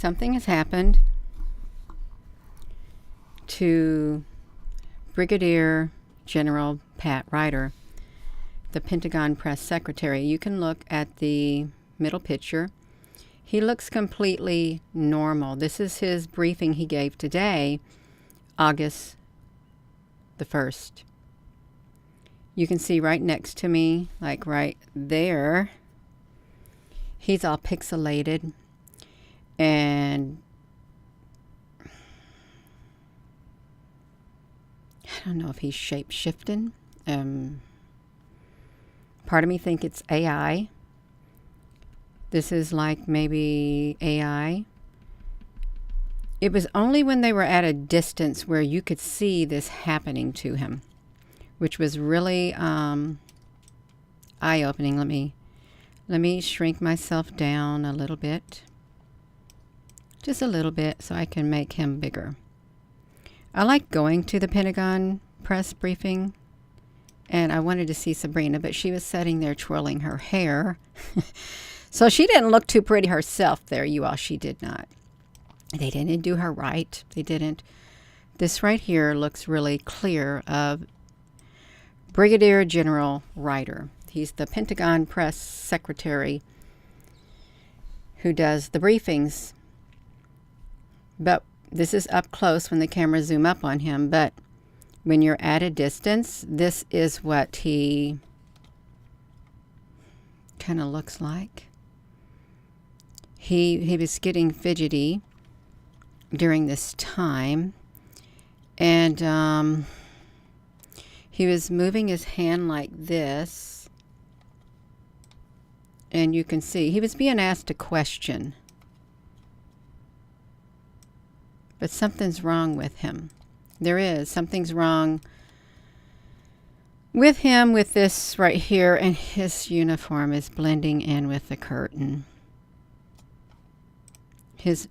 something has happened to Brigadier General Pat Ryder, the Pentagon Press Secretary. You can look at the middle picture. He looks completely normal. This is his briefing he gave today, August the 1st. You can see right next to me, like right there, he's all pixelated, and I don't know if he's shape-shifting. Part of me think it's AI. This is like maybe AI. It was only when they were at a distance where you could see this happening to him, which was really eye-opening. Let me shrink myself down a little bit. Just a little bit so I can make him bigger. I like going to the Pentagon Press Briefing, and I wanted to see Sabrina, but she was sitting there twirling her hair. So she didn't look too pretty herself there, you all. She did not. They didn't do her right. They didn't. This right here looks really clear of Brigadier General Ryder. He's the Pentagon Press Secretary who does the briefings. But this is up close when the cameras zoom up on him. But when you're at a distance, this is what he kind of looks like. He was getting fidgety during this time, and he was moving his hand like this, and you can see he was being asked a question, but something's wrong with him. Something's wrong with him with this right here, and his uniform is blending in with the curtain. His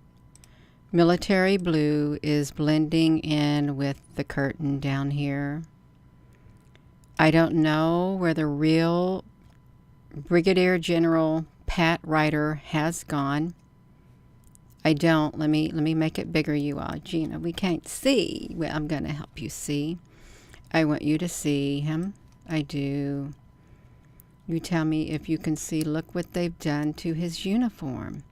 military blue is blending in with the curtain down here. I don't know where the real Brigadier General Pat Ryder has gone. I don't. Let me make it bigger, you all. Gina, we can't see. Well, I'm going to help you see. I want you to see him. I do. You tell me if you can see. Look what they've done to his uniform.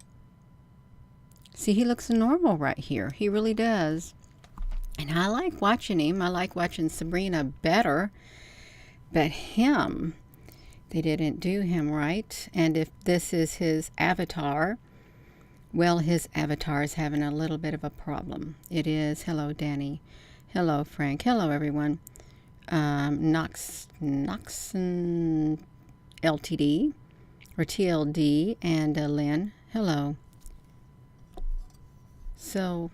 See, he looks normal right here. He really does. And I like watching him. I like watching Sabrina better. But him, they didn't do him right. And if this is his avatar, well, his avatar is having a little bit of a problem. It is. Hello, Danny. Hello, Frank. Hello, everyone. Noxon LTD or TLD and Lynn. Hello. So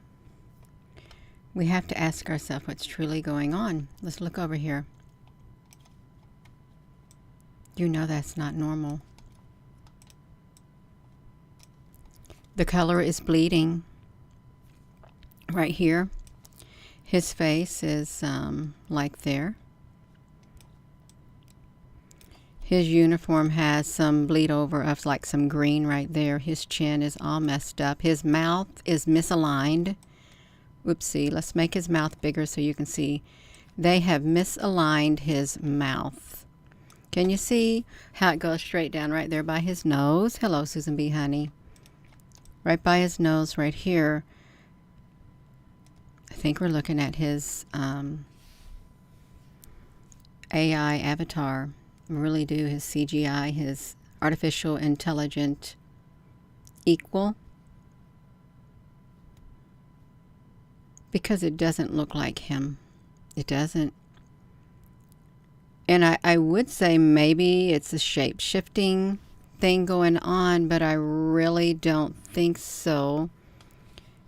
we have to ask ourselves what's truly going on. Let's look over here. You know that's not normal. The color is bleeding right here. His face is like there. His uniform has some bleed over of like some green right there. His chin is all messed up. His mouth is misaligned. Whoopsie. Let's make his mouth bigger so you can see. They have misaligned his mouth. Can you see how it goes straight down right there by his nose? Hello, Susan B. Honey. Right by his nose right here. I think we're looking at his AI avatar. Really do. His CGI, his artificial intelligent equal, because it doesn't look like him. It doesn't. And I would say maybe it's a shape-shifting thing going on, but I really don't think so,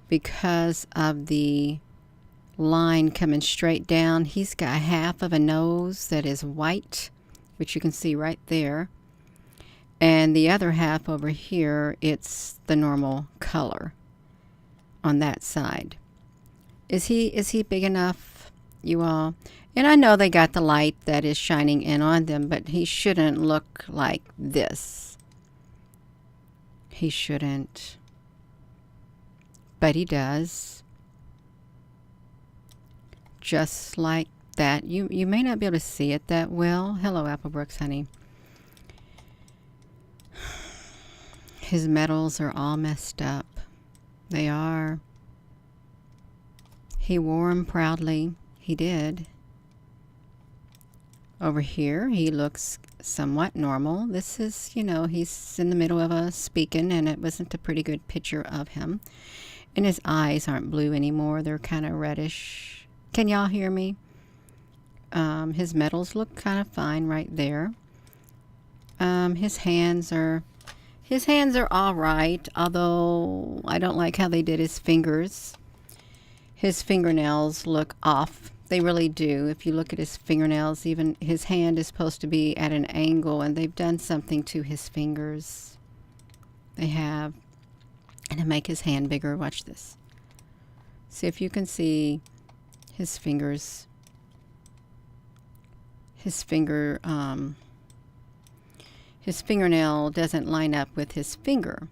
because of the line coming straight down. He's got half of a nose that is white, which you can see right there, and the other half over here, it's the normal color on that side. Is he big enough, you all? And I know they got the light that is shining in on them, but he shouldn't look like this. He shouldn't. but he does. Just like that. You may not be able to see it that well. Hello, Applebrooks, honey. His medals are all messed up. They are. He wore them proudly. He did. Over here, he looks somewhat normal. This is, you know, he's in the middle of a speaking, and it wasn't a pretty good picture of him. And his eyes aren't blue anymore. They're kind of reddish. Can y'all hear me? His medals look kind of fine right there. His hands are all right, although I don't like how they did his fingers. His fingernails look off. They really do. If you look at his fingernails, even his hand is supposed to be at an angle, and they've done something to his fingers. They have. And to make his hand bigger, watch this. See if you can see his fingers. His fingernail doesn't line up with his finger.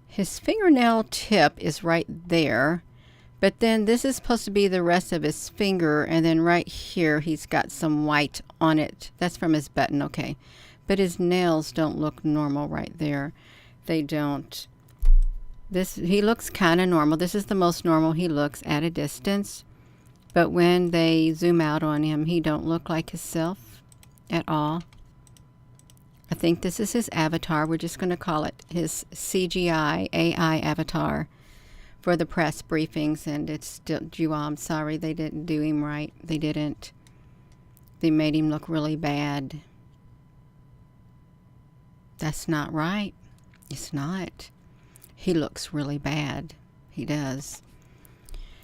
His fingernail tip is right there, but then this is supposed to be the rest of his finger, and then right here he's got some white on it. That's from his button, okay. But his nails don't look normal right there. They don't. He looks kind of normal. This is the most normal he looks at a distance. But when they zoom out on him, he don't look like himself at all. I think this is his avatar. We're just going to call it his CGI AI avatar for the press briefings. And it's still, I'm sorry they didn't do him right. They didn't. They made him look really bad. That's not right. It's not. He looks really bad. He does.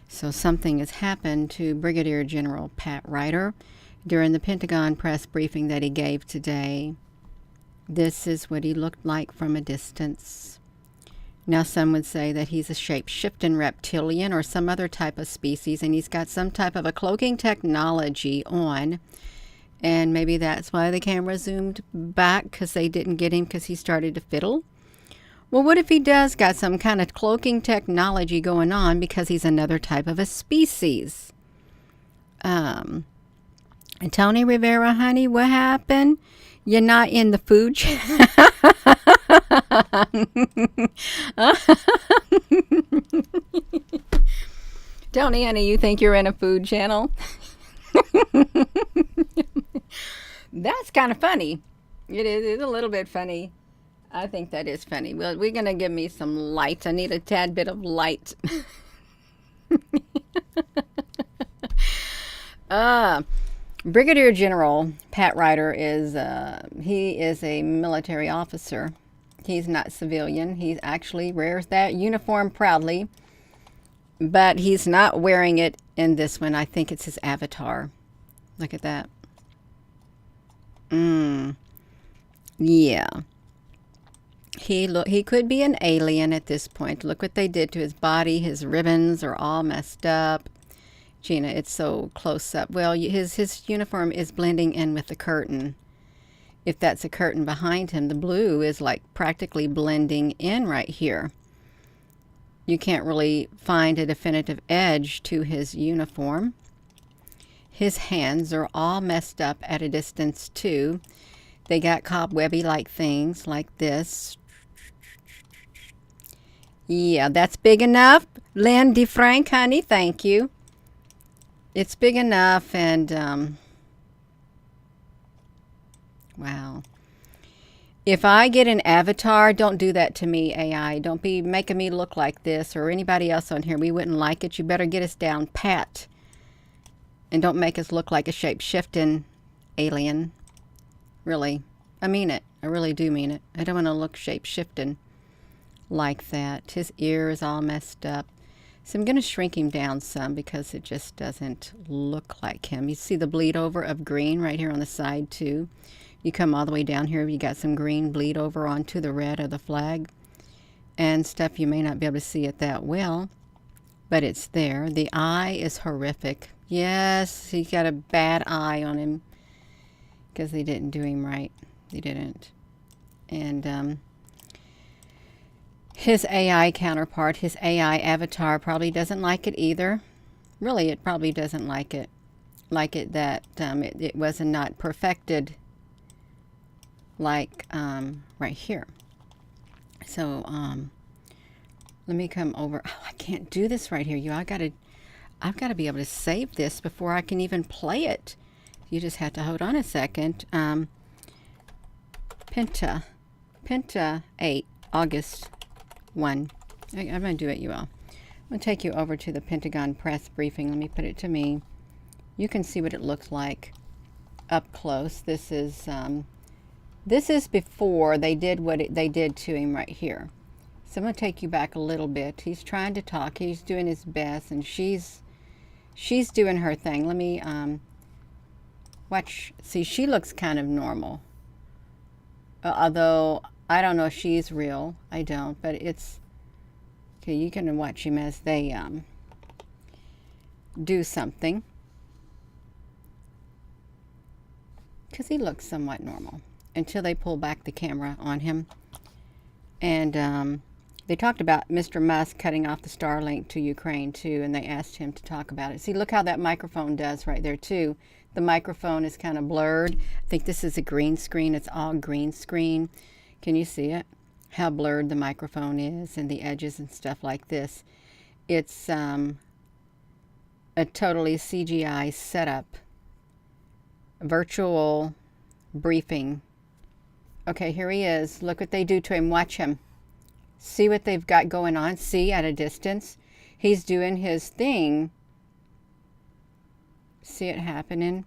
So something has happened to Brigadier General Pat Ryder during the Pentagon press briefing that he gave today. This is what he looked like from a distance. Now some would say that he's a shape-shifting reptilian or some other type of species, and he's got some type of a cloaking technology on, and maybe that's why the camera zoomed back, because they didn't get him because he started to fiddle. Well, what if he does got some kind of cloaking technology going on because he's another type of a species? And Tony Rivera, honey, what happened? You're not in the food channel. Tony, honey, you think you're in a food channel? That's kind of funny. It is. It's a little bit funny. I think that is funny. Well, we're going to give me some light. I need a tad bit of light. Brigadier General Pat Ryder is, he is a military officer. He's not civilian. He actually wears that uniform proudly, but he's not wearing it in this one. I think it's his avatar. Look at that. Yeah. He could be an alien at this point. Look what they did to his body. His ribbons are all messed up. Gina, it's so close up. Well, his uniform is blending in with the curtain. If that's a curtain behind him, the blue is like practically blending in right here. You can't really find a definitive edge to his uniform. His hands are all messed up at a distance too. They got cobwebby like things like this. Yeah, that's big enough. Lynn DeFrank, honey, thank you. It's big enough, and wow. If I get an avatar, don't do that to me, AI. Don't be making me look like this or anybody else on here. We wouldn't like it. You better get us down pat. And don't make us look like a shape-shifting alien. Really. I mean it. I really do mean it. I don't want to look shape-shifting like that. His ear is all messed up. So I'm going to shrink him down some because it just doesn't look like him. You see the bleed over of green right here on the side too. You come all the way down here, you got some green bleed over onto the red of the flag and stuff. You may not be able to see it that well, but it's there. The eye is horrific. Yes, he got a bad eye on him because they didn't do him right. They didn't. And His AI counterpart, his AI avatar, probably doesn't like it either. Really, it probably doesn't like it. Like it that it was not perfected like right here. So let me come over. Oh, I can't do this right here. I've got to be able to save this before I can even play it. You just have to hold on a second. Penta 8, August 1. I'm going to do it, you all. I'm going to take you over to the Pentagon Press Briefing. Let me put it to me. You can see what it looks like up close. This is before they did what they did to him right here. So I'm going to take you back a little bit. He's trying to talk. He's doing his best, and she's doing her thing. Let me watch. See, she looks kind of normal. Although I don't know if she's real. I don't, but it's okay. You can watch him as they do something, because he looks somewhat normal until they pull back the camera on him. And they talked about Mr. Musk cutting off the Starlink to Ukraine too, and they asked him to talk about it. See, look how that microphone does right there too. The microphone is kind of blurred. I think this is a green screen. It's all green screen. Can you see it? How blurred the microphone is and the edges and stuff like this. It's a totally CGI setup. Virtual briefing. Okay, here he is. Look what they do to him. Watch him. See what they've got going on. See, at a distance. He's doing his thing. See it happening?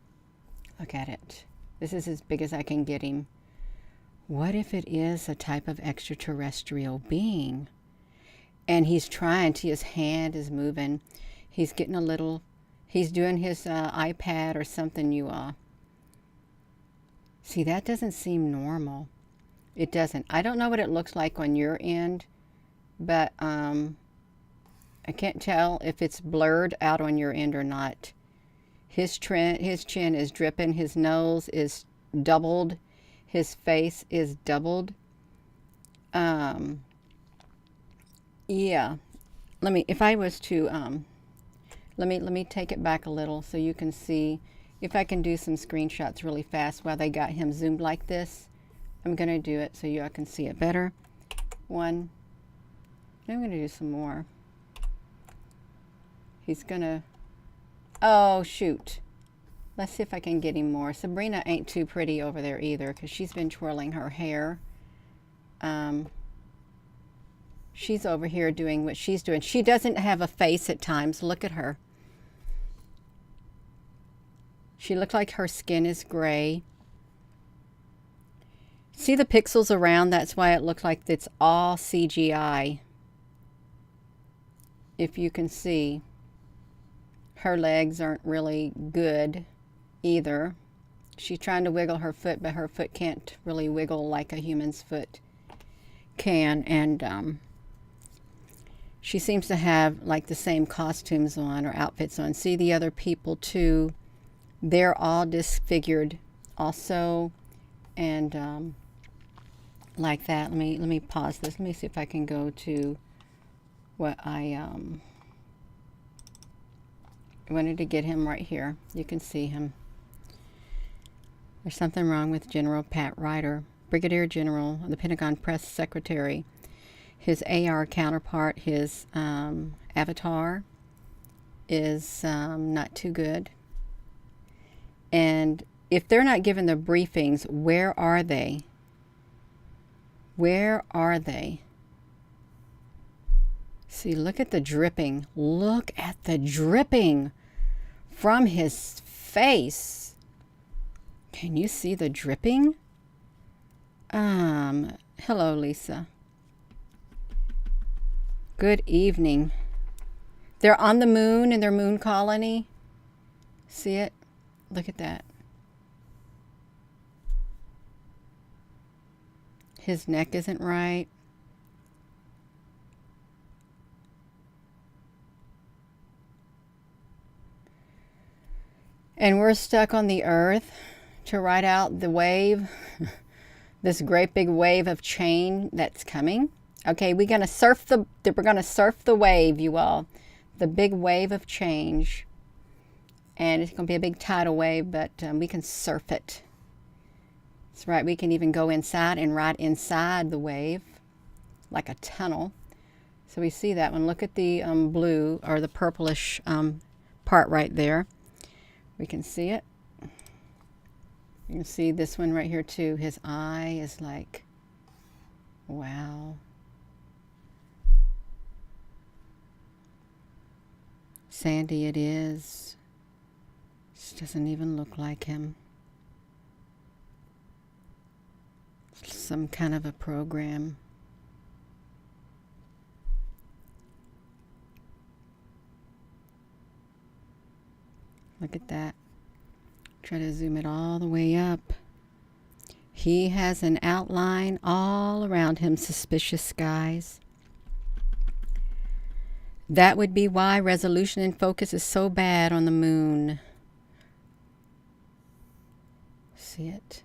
Look at it. This is as big as I can get him. What if it is a type of extraterrestrial being? And he's trying to, his hand is moving. He's getting a little, he's doing his iPad or something, you all. See, that doesn't seem normal. It doesn't. I don't know what it looks like on your end, but I can't tell if it's blurred out on your end or not. His chin is dripping. His nose is doubled. His face is doubled. Yeah. Let me, if I was to, let me take it back a little so you can see. If I can do some screenshots really fast while they got him zoomed like this, I'm going to do it so you all can see it better. One. I'm going to do some more. He's going to, oh, shoot. Let's see if I can get him more. Sabrina ain't too pretty over there either, because she's been twirling her hair. She's over here doing what she's doing. She doesn't have a face at times. Look at her. She looks like her skin is gray. See the pixels around? That's why it looks like it's all CGI. If you can see. Her legs aren't really good either. She's trying to wiggle her foot, but her foot can't really wiggle like a human's foot can. And she seems to have like the same costumes on or outfits on. See the other people too. They're all disfigured also. And like that. Let me pause this. Let me see if I can go to what I wanted to get him right here. You can see him. There's something wrong with General Pat Ryder, Brigadier General of the Pentagon Press Secretary. His AR counterpart, his avatar, is not too good. And if they're not given the briefings, where are they? Where are they? See, look at the dripping. Look at the dripping from his face. Can you see the dripping? Hello, Lisa. Good evening. They're on the moon in their moon colony. See it? Look at that. His neck isn't right. And we're stuck on the earth to ride out the wave, this great big wave of change that's coming. Okay, we're gonna surf the wave, you all. The big wave of change. And it's gonna be a big tidal wave, but we can surf it. That's right, we can even go inside and ride inside the wave, like a tunnel. So we see that one. Look at the blue, or the purplish part right there. We can see it. You can see this one right here too. His eye is like, wow. Sandy it is. This doesn't even look like him. Some kind of a program. Look at that. Try to zoom it all the way up. He has an outline all around him, suspicious skies. That would be why resolution and focus is so bad on the moon. See it?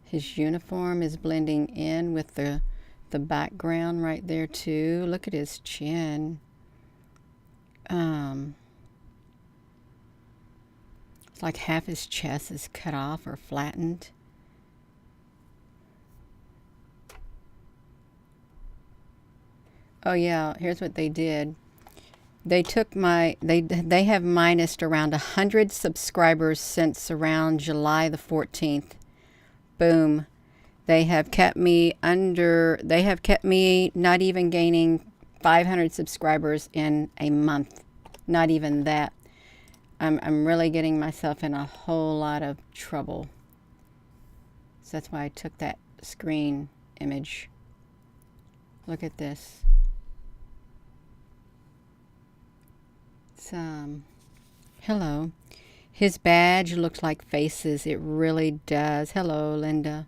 His uniform is blending in with the background right there too. Look at his chin. It's like half his chest is cut off or flattened. Oh yeah, here's what they did. They took they have minused around 100 subscribers since around July the 14th. Boom. They have kept me not even gaining 500 subscribers in a month. Not even that. I'm really getting myself in a whole lot of trouble. So that's why I took that screen image. Look at this. It's, hello. His badge looks like faces. It really does. Hello, Linda.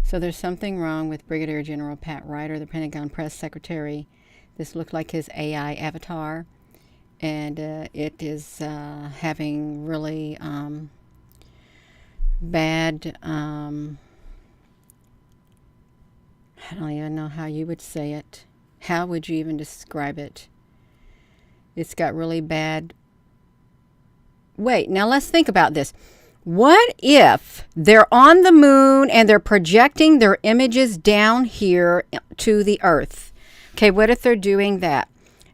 So there's something wrong with Brigadier General Pat Ryder, the Pentagon Press Secretary. This looked like his AI avatar. And it is having really bad, I don't even know how you would say it. How would you even describe it? It's got really bad. Wait, now let's think about this. What if they're on the moon and they're projecting their images down here to the Earth? Okay, what if they're doing that?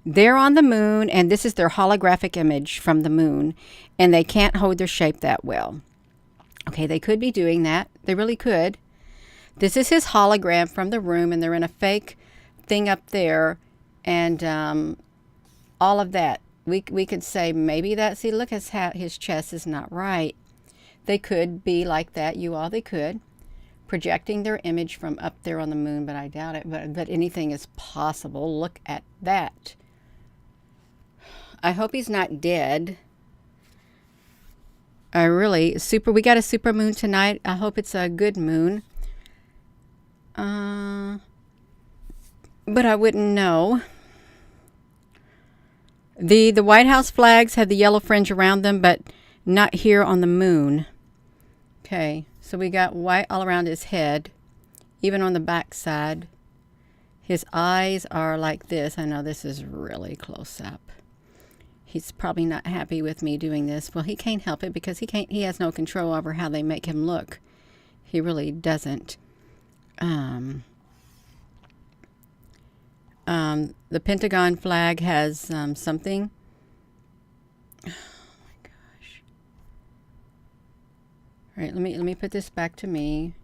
They're on the moon, and this is their holographic image from the moon, and they can't hold their shape that well. Okay, they could be doing that. They really could. This is his hologram from the room, and they're in a fake thing up there, and all of that. We could say maybe that. See, look, his chest is not right. They could be like that, you all. They could. Projecting their image from up there on the moon, but I doubt it. But anything is possible. Look at that. I hope he's not dead. We got a super moon tonight. I hope it's a good moon. But I wouldn't know. The White House flags have the yellow fringe around them, but not here on the moon. Okay, so we got white all around his head, even on the back side. His eyes are like this. I know this is really close up. He's probably not happy with me doing this. Well, he can't help it because he has no control over how they make him look. He really doesn't. The Pentagon flag has something. Oh my gosh. All right, let me put this back to me.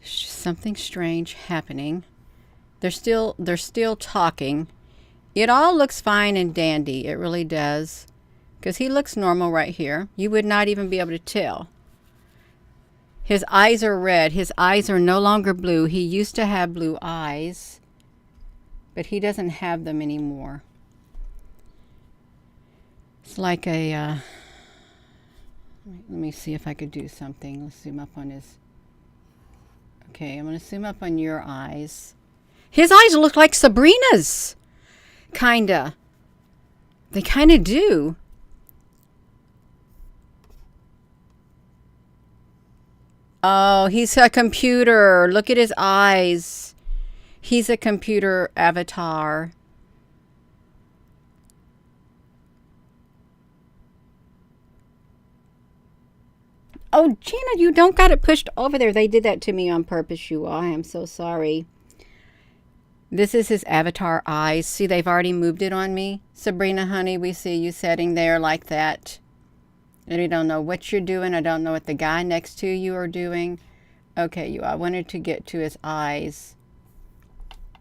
There's just something strange happening. They're still talking. It all looks fine and dandy. It really does. Because he looks normal right here. You would not even be able to tell. His eyes are red. His eyes are no longer blue. He used to have blue eyes, but he doesn't have them anymore. It's like a, let me see if I could do something. Let's zoom up on his, okay, I'm going to zoom up on your eyes. His eyes look like Sabrina's, kinda. They kinda do. Oh, he's a computer. Look at his eyes. He's a computer avatar. Oh, Gina, you don't got it pushed over there. They did that to me on purpose, you all. I am so sorry. This is his avatar eyes. See, they've already moved it on me. Sabrina, honey, we see you sitting there like that. And I don't know what you're doing. I don't know what the guy next to you are doing. Okay, you. I wanted to get to his eyes.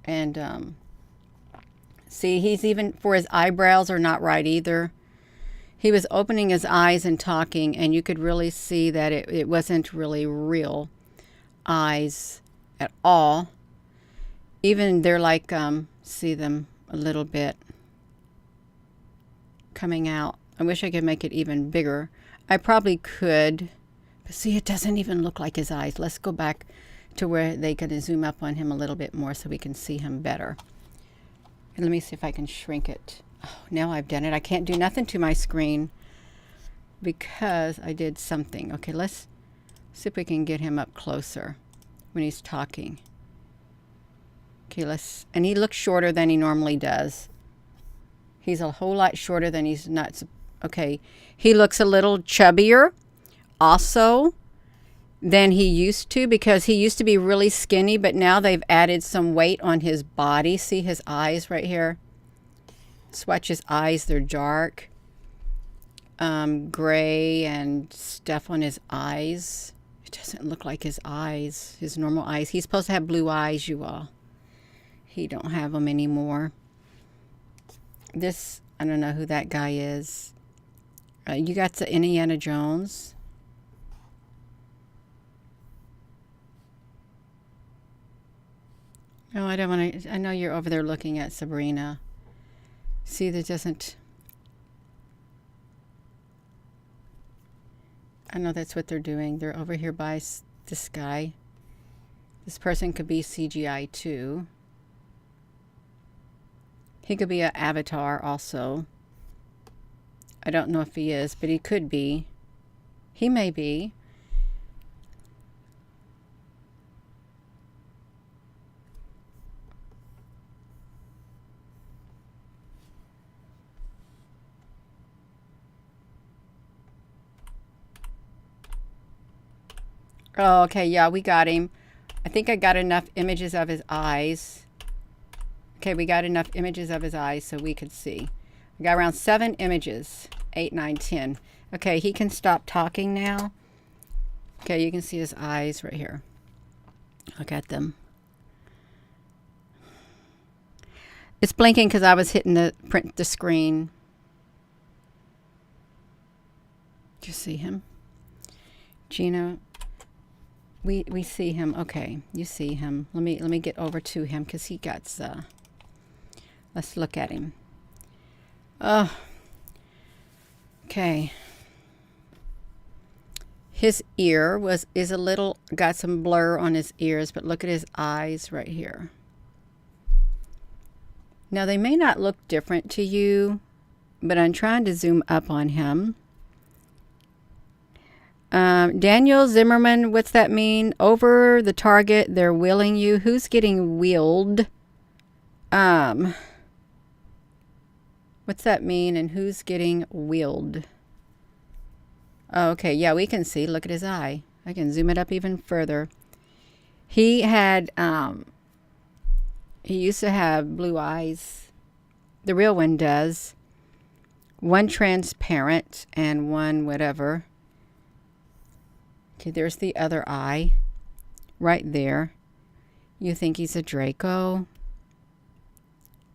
And, see, he's even, for his eyebrows are not right either. He was opening his eyes and talking, and you could really see that it wasn't really real eyes at all. Even they're like, see them a little bit coming out. I wish I could make it even bigger. I probably could, but see, it doesn't even look like his eyes. Let's go back to where they could zoom up on him a little bit more so we can see him better. And let me see if I can shrink it. Oh, now I've done it. I can't do nothing to my screen because I did something. Okay, let's see if we can get him up closer when he's talking. Okay, and he looks shorter than he normally does. He's a whole lot shorter than he's not. Okay, he looks a little chubbier also than he used to, because he used to be really skinny, but now they've added some weight on his body. See his eyes right here? Swatch his eyes. They're dark, gray and stuff on his eyes. It doesn't look like his eyes, his normal eyes. He's supposed to have blue eyes, you all. He don't have them anymore. This, I don't know who that guy is. You got the Indiana Jones. Oh, I don't want to. I know you're over there looking at Sabrina. See, there doesn't. I know that's what they're doing. They're over here by this guy. This person could be CGI too. He could be an avatar also. I don't know if he is, but he could be. He may be. Oh, okay, yeah, we got him. I think I got enough images of his eyes. Okay, we got enough images of his eyes so we could see. We got around 7 images. 8, 9, 10. Okay, he can stop talking now. Okay, you can see his eyes right here. Look at them. It's blinking because I was hitting the screen. Do you see him? Gina, we see him. Okay, you see him. Let me get over to him because he got let's look at him. Oh. Okay. His ear is a little, got some blur on his ears, but look at his eyes right here. Now they may not look different to you, but I'm trying to zoom up on him. Daniel Zimmerman, what's that mean? Over the target, they're wheeling you. Who's getting wheeled? What's that mean? And who's getting wheeled? Oh, okay, yeah, we can see. Look at his eye. I can zoom it up even further. He had, he used to have blue eyes. The real one does. One transparent and one whatever. Okay, there's the other eye. Right there. You think he's a Draco?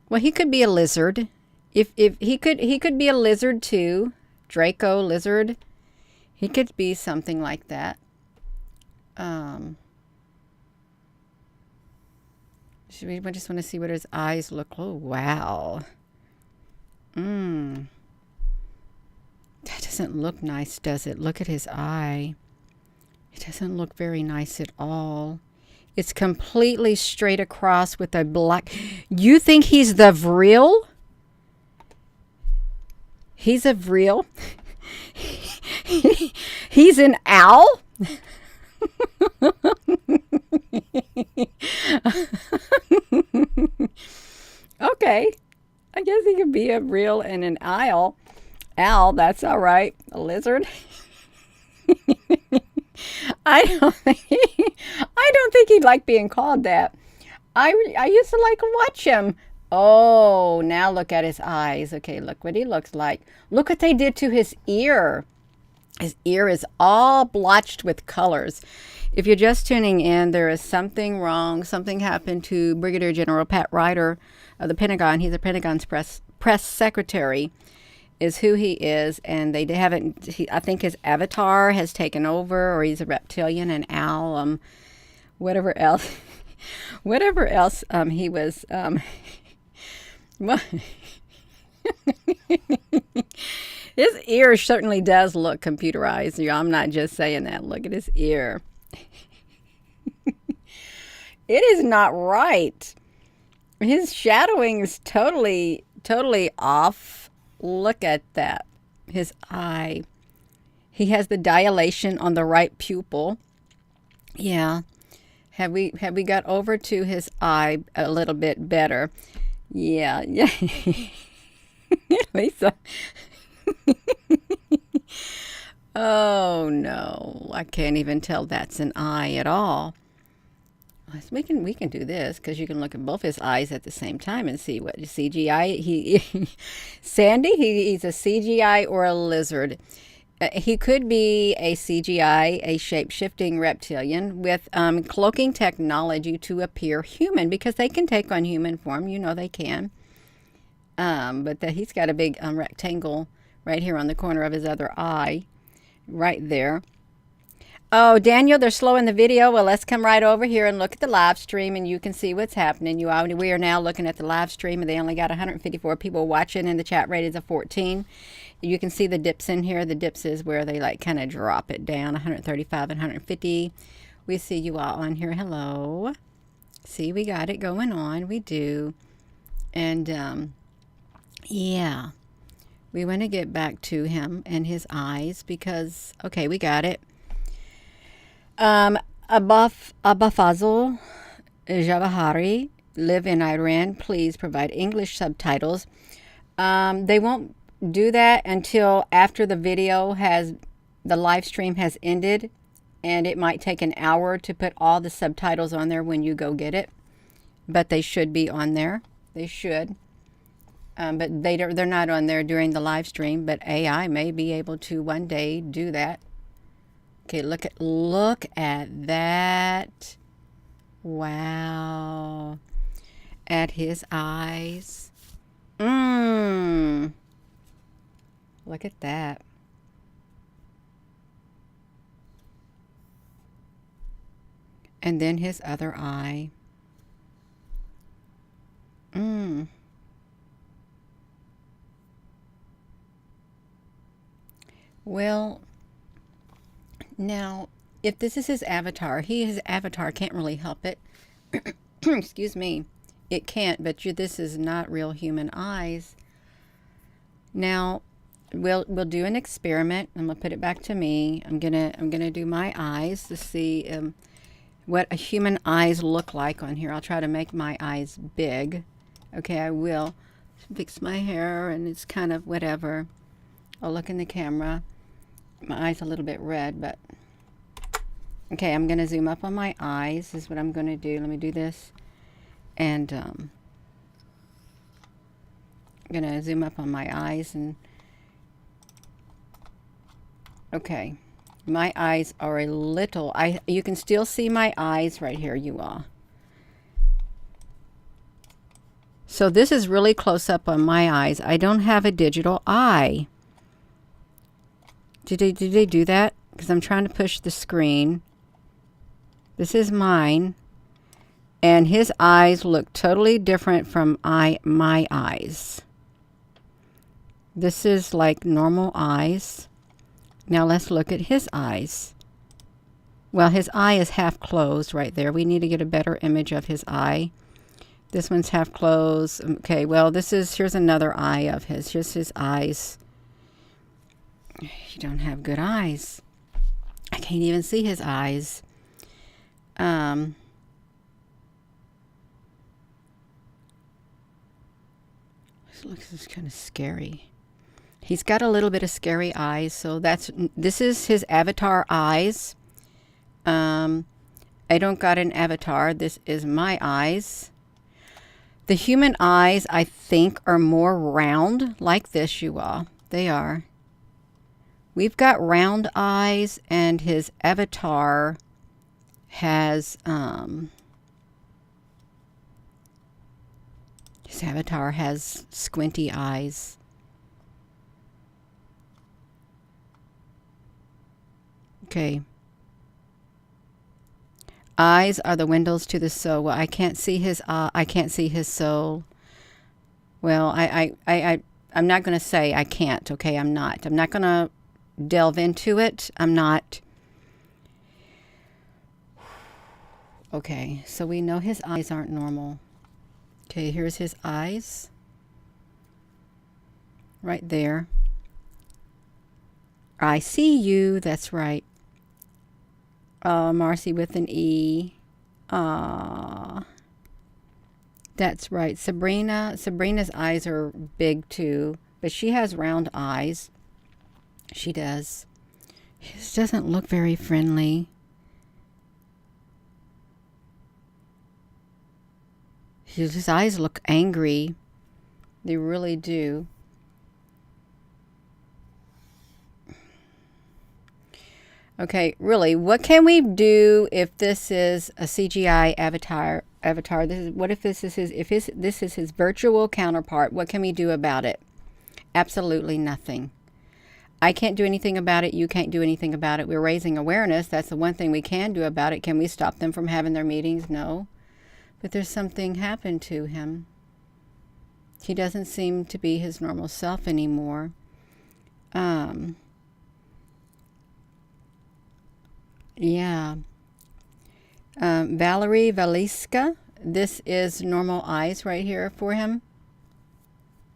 Well, he could be a lizard. If he could be a lizard too. Draco, lizard. He could be something like that. We just want to see what his eyes look. Oh, wow. That doesn't look nice, does it? Look at his eye. It doesn't look very nice at all. It's completely straight across with a black. You think he's the Vril? He's a Vril? He's an owl? Okay. I guess he could be a real and an owl. Owl, that's all right. A lizard. I don't think he'd like being called that. I used to like watch him. Oh, now look at his eyes. Okay, look what he looks like. Look what they did to his ear. His ear is all blotched with colors. If you're just tuning in, there is something wrong. Something happened to Brigadier General Pat Ryder of the Pentagon. He's the Pentagon's press secretary, is who he is, and they haven't. I think his avatar has taken over, or he's a reptilian, an owl, whatever else, whatever else he was. His ear certainly does look computerized. I'm not just saying that. Look at his ear. It is not right. His shadowing is totally off. Look at that. His eye. He has the dilation on the right pupil. Yeah. Have we got over to his eye a little bit better? Yeah. Lisa. Oh no, I can't even tell that's an eye at all. We can do this, because you can look at both his eyes at the same time and see what CGI Sandy, he's a CGI or a lizard. He could be a CGI, a shape-shifting reptilian with cloaking technology to appear human, because they can take on human form. You know they can. But he's got a big rectangle right here on the corner of his other eye, right there. Oh, Daniel, they're slowing the video. Well, let's come right over here and look at the live stream, and you can see what's happening. We are now looking at the live stream, and they only got 154 people watching, and the chat rate is a 14. You can see the dips in here. The dips is where they like kind of drop it down, 135 and 150. We see you all on here. Hello. See, we got it going on. We do. And, yeah. We want to get back to him and his eyes because, okay, we got it. Abafazal Javahari live in Iran. Please provide English subtitles. They won't do that until after the live stream has ended, and it might take an hour to put all the subtitles on there when you go get it. But they should be on there. They should. But they're not on there during the live stream, but AI may be able to one day do that. Okay, look at that. Wow. At his eyes. Look at that. And then his other eye. Well, now, if this is his avatar, his avatar can't really help it. Excuse me. It can't, but this is not real human eyes. Now, we'll do an experiment. I'm gonna put it back to me. I'm gonna do my eyes to see what a human eyes look like on here. I'll try to make my eyes big. Okay, I will fix my hair, and it's kind of whatever. I'll look in the camera. My eyes a little bit red, but okay, I'm going to zoom up on my eyes. This is what I'm going to do. Let me do this. And I'm going to zoom up on my eyes. And okay, my eyes are a little, you can still see my eyes right here, you all. So this is really close up on my eyes. I don't have a digital eye. Did they do that? Because I'm trying to push the screen. This is mine. And his eyes look totally different from my eyes. This is like normal eyes. Now let's look at his eyes. Well, his eye is half closed right there. We need to get a better image of his eye. This one's half closed. Okay, well, here's another eye of his. Here's his eyes. You don't have good eyes. I can't even see his eyes. This looks kind of scary. He's got a little bit of scary eyes, so this is his avatar eyes. I don't got an avatar. This is my eyes. The human eyes, I think, are more round, like this, you all. They are. We've got round eyes, and his avatar has squinty eyes. Okay. Eyes are the windows to the soul. Well, I can't see his soul. Well, I'm not going to say I can't. Okay, I'm not. I'm not going to delve into it. I'm not. Okay, so we know his eyes aren't normal. Okay, here's his eyes. Right there. I see you. That's right. Marcy with an E. That's right. Sabrina's eyes are big too, but she has round eyes. She does. His doesn't look very friendly. His eyes look angry. They really do. Okay, really, what can we do if this is a CGI avatar? What if this is his virtual counterpart? What can we do about it? Absolutely nothing. I can't do anything about it. You can't do anything about it. We're raising awareness. That's the one thing we can do about it. Can we stop them from having their meetings? No. But there's something happened to him. He doesn't seem to be his normal self anymore. Yeah. Valerie Valiska. This is normal eyes right here for him.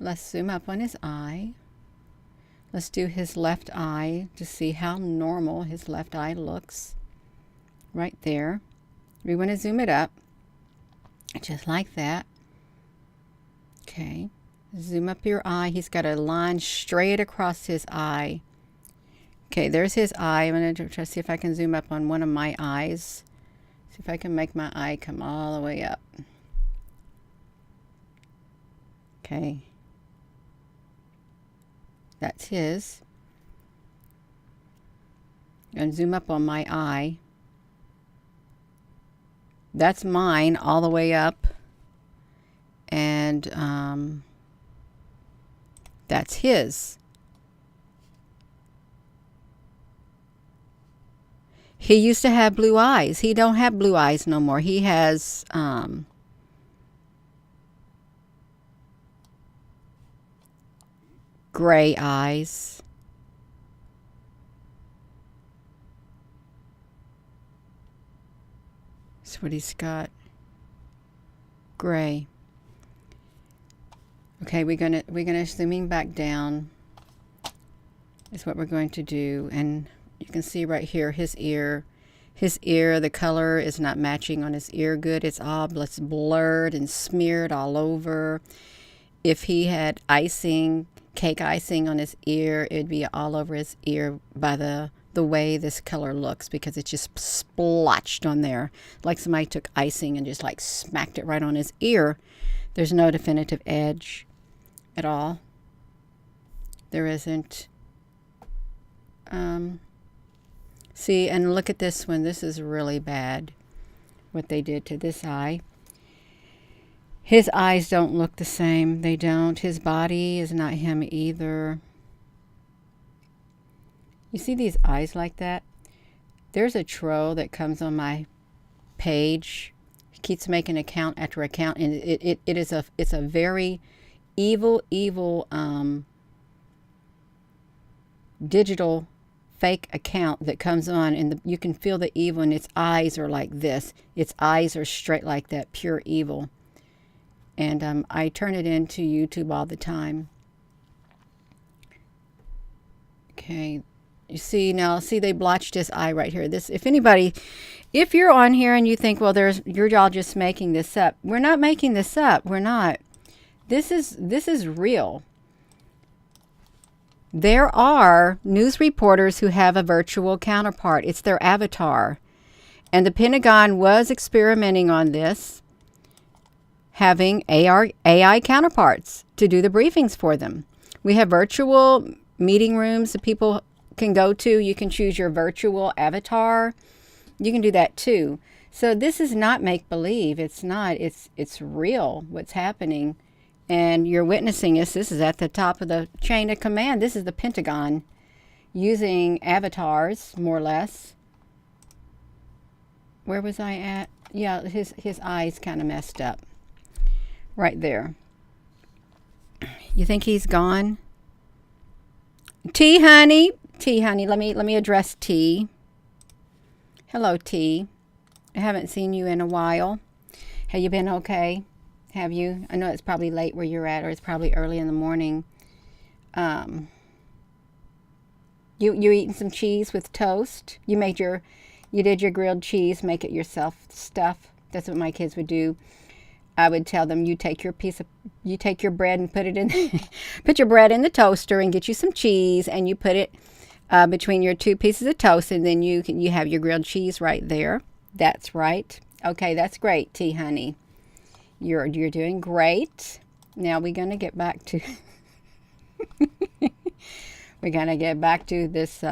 Let's zoom up on his eye. Let's do his left eye to see how normal his left eye looks. Right there. We want to zoom it up. Just like that. Okay. Zoom up your eye. He's got a line straight across his eye. Okay, there's his eye. I'm going to try to see if I can zoom up on one of my eyes. See if I can make my eye come all the way up. Okay. That's his. And zoom up on my eye. That's mine all the way up. And that's his. He used to have blue eyes. He don't have blue eyes no more. He has gray eyes. That's what he's got. Gray. Okay, we're gonna zooming back down. Is what we're going to do, and you can see right here his ear. His ear, the color is not matching on his ear good. It's blurred and smeared all over. If he had icing, cake icing on his ear, it'd be all over his ear by the way this color looks, because it's just splotched on there. Like somebody took icing and just like smacked it right on his ear. There's no definitive edge at all. There isn't. See, and look at this one. This is really bad, what they did to this eye. His eyes don't look the same. They don't. His body is not him either. You see these eyes like that? There's a troll that comes on my page. He keeps making account after account, and it's a very evil digital fake account that comes on, and you can feel the evil, and its eyes are like this. Its eyes are straight like that, pure evil. And I turn it into YouTube all the time. Okay, You see now, see they blotched his eye right here. This, if anybody, if you're on here and you think, well, you're all just making this up. We're not making this up. We're not. This is real. There are news reporters who have a virtual counterpart. It's their avatar. And the Pentagon was experimenting on this, having AI counterparts to do the briefings for them. We have virtual meeting rooms that people can go to. You can choose your virtual avatar. You can do that too. So this is not make-believe. It's not. It's real what's happening. And you're witnessing this. This is at the top of the chain of command. This is the Pentagon using avatars, more or less. Where was I at? Yeah, his eye's kind of messed up. Right there. You think he's gone? T, honey. T, honey. Let me address T. Hello, T. I haven't seen you in a while. Have you been okay? Have you? I know it's probably late where you're at, or it's probably early in the morning. You eating some cheese with toast? You did your grilled cheese, make it yourself stuff. That's what my kids would do. I would tell them, you take your bread and put it in, put your bread in the toaster and get you some cheese, and you put it between your two pieces of toast, and then you have your grilled cheese right there. That's right. Okay, that's great, T, honey. You're doing great. Now we're gonna get back to this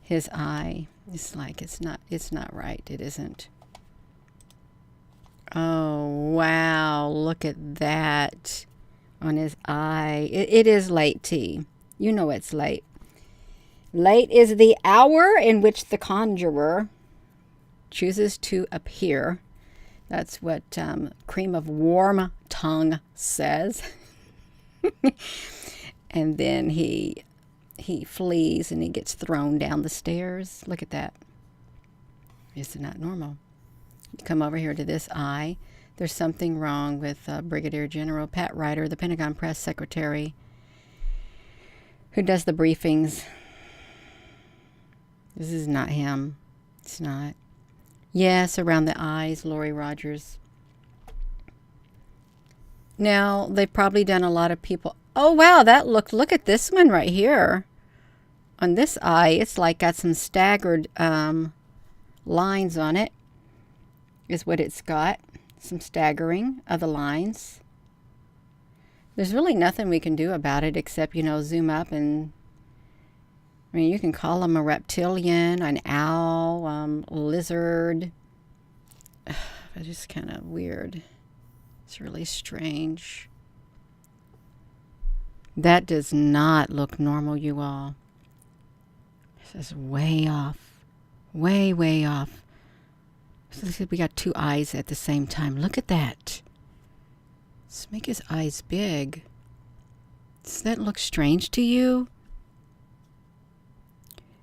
his eye. It's like it's not right. It isn't. Oh wow, look at that on his eye. It is late, T. You know it's late. Late is the hour in which the conjurer chooses to appear. That's what Cream of Warm Tongue says. And then he flees and he gets thrown down the stairs. Look at that. It's not normal. You come over here to this eye. There's something wrong with Brigadier General Pat Ryder, the Pentagon Press Secretary, who does the briefings. This is not him. It's not. Yes, around the eyes, Lori Rogers. Now, they've probably done a lot of people. Oh, wow, look at this one right here. On this eye, it's like got some staggered lines on it, is what it's got. Some staggering of the lines. There's really nothing we can do about it except, zoom up and, I mean, you can call them a reptilian, an owl, a lizard. It's just kind of weird. It's really strange. That does not look normal, you all. This is way off. Way, way off. So we got two eyes at the same time. Look at that. Let's make his eyes big. Does that look strange to you?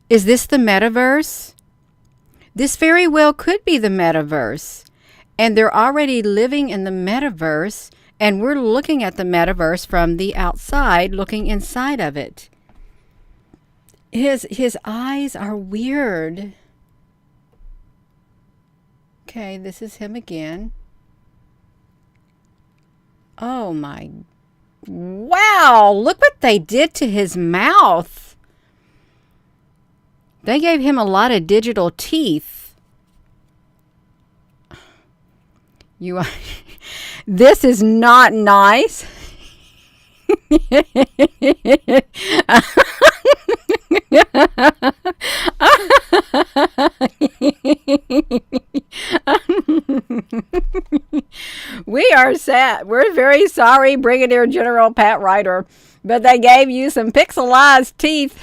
Is this the metaverse? This very well could be the metaverse. And they're already living in the metaverse, and we're looking at the metaverse from the outside, looking inside of it. His eyes are weird. Okay, this is him again. Oh my, wow, look what they did to his mouth. They gave him a lot of digital teeth. This is not nice. We are sad. We're very sorry, Brigadier General Pat Ryder, but they gave you some pixelized teeth.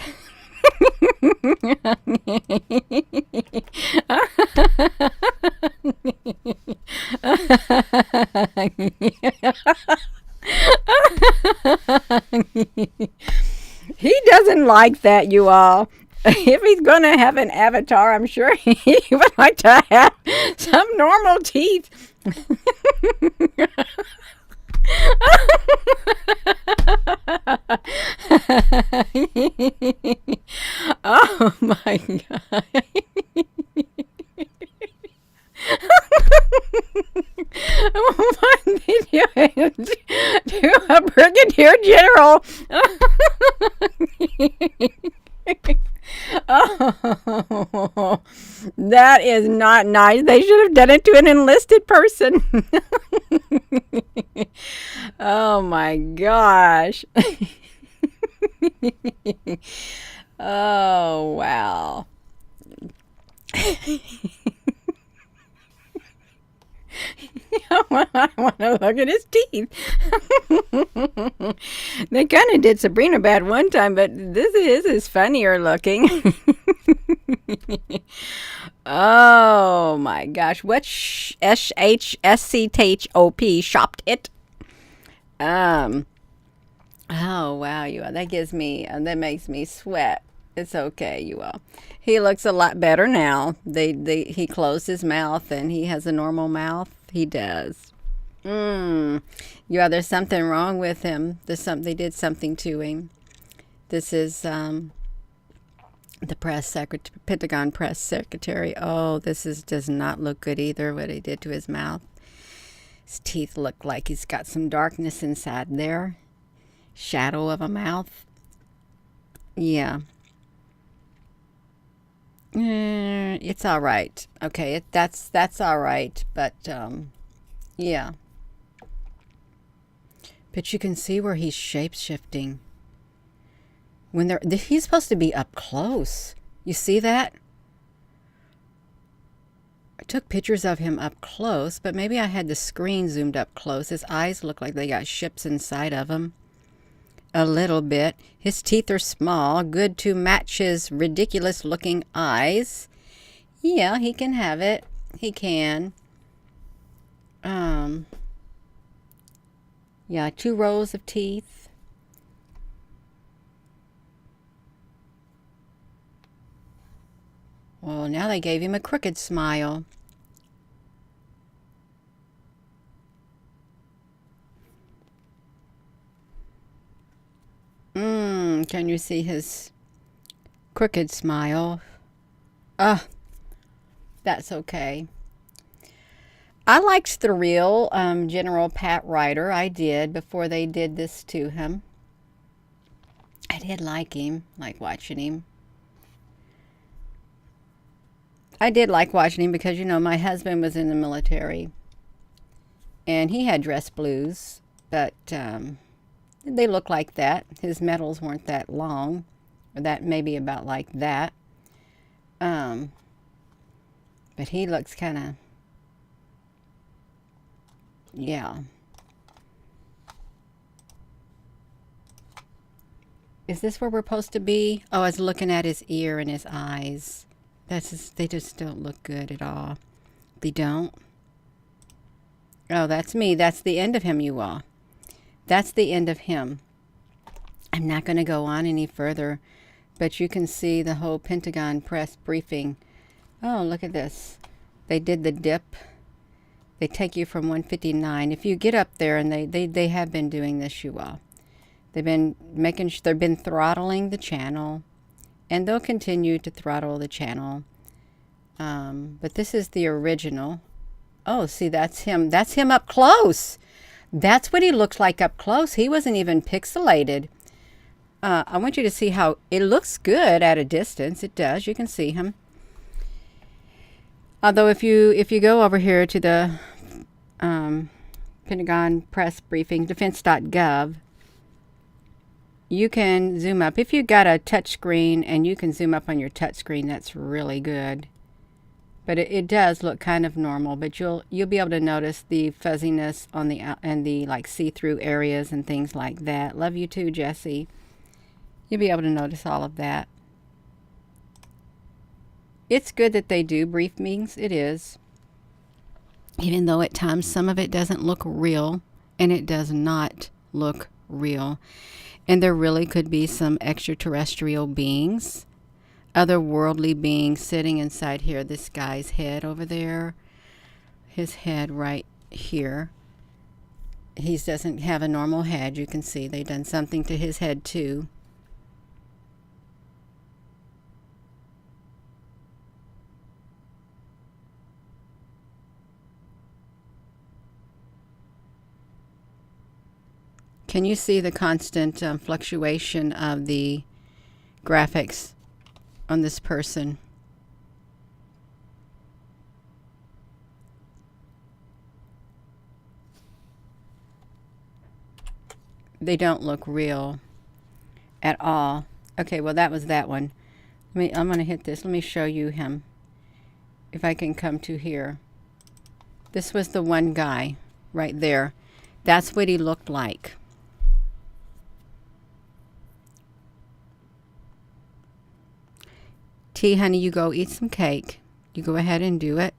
He doesn't like that, you all. If he's going to have an avatar, I'm sure he would like to have some normal teeth. Oh Oh my God. What did you do? A brigadier general? Oh, that is not nice. They should have done it to an enlisted person. Oh my gosh. Oh, wow. I want to look at his teeth. They kind of did Sabrina bad one time, but this is funnier looking. Oh my gosh. What SHSCTHOP shopped it? Oh wow, you all. That makes me sweat. It's okay, you all. He looks a lot better now. He closed his mouth and he has a normal mouth. He does. There's something wrong with him. They did something to him. This is the Pentagon Press Secretary. Oh, does not look good either, what he did to his mouth. His teeth look like he's got some darkness inside there. Shadow of a mouth. Yeah. It's all right. Okay, that's all right. But yeah. But you can see where he's shape shifting. He's supposed to be up close. You see that? I took pictures of him up close, but maybe I had the screen zoomed up close. His eyes look like they got ships inside of him. A little bit. His teeth are small, good to match his ridiculous looking eyes. Yeah, he can have it. He can. Yeah, 2 rows of teeth. Well, now they gave him a crooked smile. Can you see his crooked smile? That's okay. I liked the real General Pat Ryder. I did before they did this to him. I did like him, like watching him. I did like watching him because, my husband was in the military. And he had dress blues, but they look like that. His medals weren't that long, or that maybe about like that. But he looks kind of, yeah. Is this where we're supposed to be? Oh, I was looking at his ear and his eyes. They just don't look good at all. They don't. Oh, that's me. That's the end of him, you all. That's the end of him. I'm not going to go on any further, but you can see the whole Pentagon Press Briefing. Oh, look at this. They did the dip. They take you from 159. If you get up there, and they have been doing this, you all. They've been they've been throttling the channel, and they'll continue to throttle the channel. But this is the original. Oh, see, that's him. That's him up close. That's what he looks like up close. He wasn't even pixelated. I want you to see how it looks good at a distance. It does. You can see him. Although if you go over here to the Pentagon Press Briefing, defense.gov, you can zoom up. If you've got a touch screen and you can zoom up on your touch screen, that's really good. But it does look kind of normal, but you'll be able to notice the fuzziness on the like see-through areas and things like that. Love you too, Jessie. You'll be able to notice all of that. It's good that they do briefings. It is. Even though at times some of it doesn't look real, and it does not look real. And there really could be some extraterrestrial beings, otherworldly beings sitting inside here. This guy's head over there, his head right here. He doesn't have a normal head. You can see they've done something to his head too. Can you see the constant fluctuation of the graphics on this person? They don't look real at all. Okay, well that was that one. I'm going to hit this. Let me show you him. If I can come to here. This was the one guy right there. That's what he looked like. T, honey, you go eat some cake. You go ahead and do it.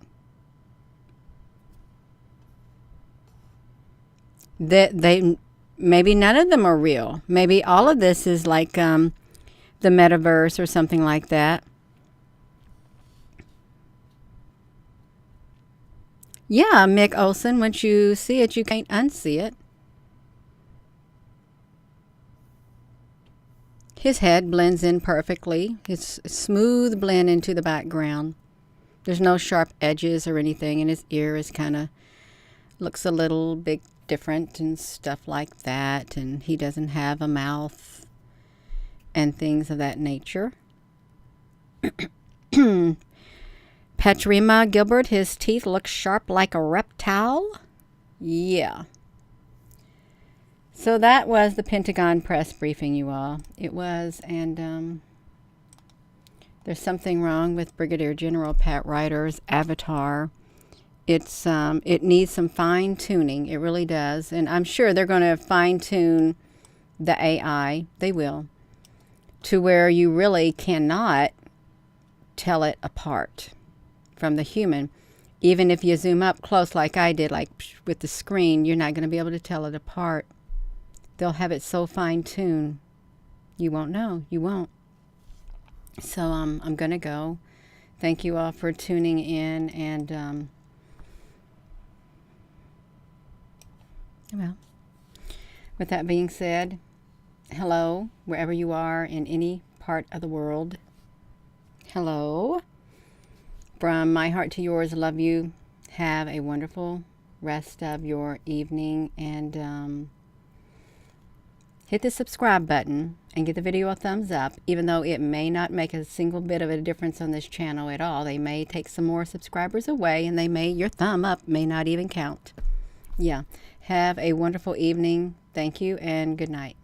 They maybe none of them are real. Maybe all of this is like the metaverse or something like that. Yeah, Mick Olson, once you see it, you can't unsee it. His head blends in perfectly. It's a smooth blend into the background. There's no sharp edges or anything, and his ear is kind of, looks a little bit different and stuff like that, and he doesn't have a mouth and things of that nature. Patrima Gilbert, his teeth look sharp like a reptile. Yeah. So that was the Pentagon Press Briefing, you all. It was, and there's something wrong with Brigadier General Pat Ryder's avatar. It needs some fine tuning. It really does, and I'm sure they're going to fine tune the AI. They will, to where you really cannot tell it apart from the human. Even if you zoom up close like I did, like with the screen, you're not going to be able to tell it apart. They'll have it so fine-tuned, you won't know. You won't. So I'm going to go. Thank you all for tuning in. And, well, with that being said, hello, wherever you are in any part of the world. Hello. From my heart to yours, love you. Have a wonderful rest of your evening, and hit the subscribe button and give the video a thumbs up, even though it may not make a single bit of a difference on this channel at all. They may take some more subscribers away, and your thumb up may not even count. Yeah. Have a wonderful evening. Thank you, and good night.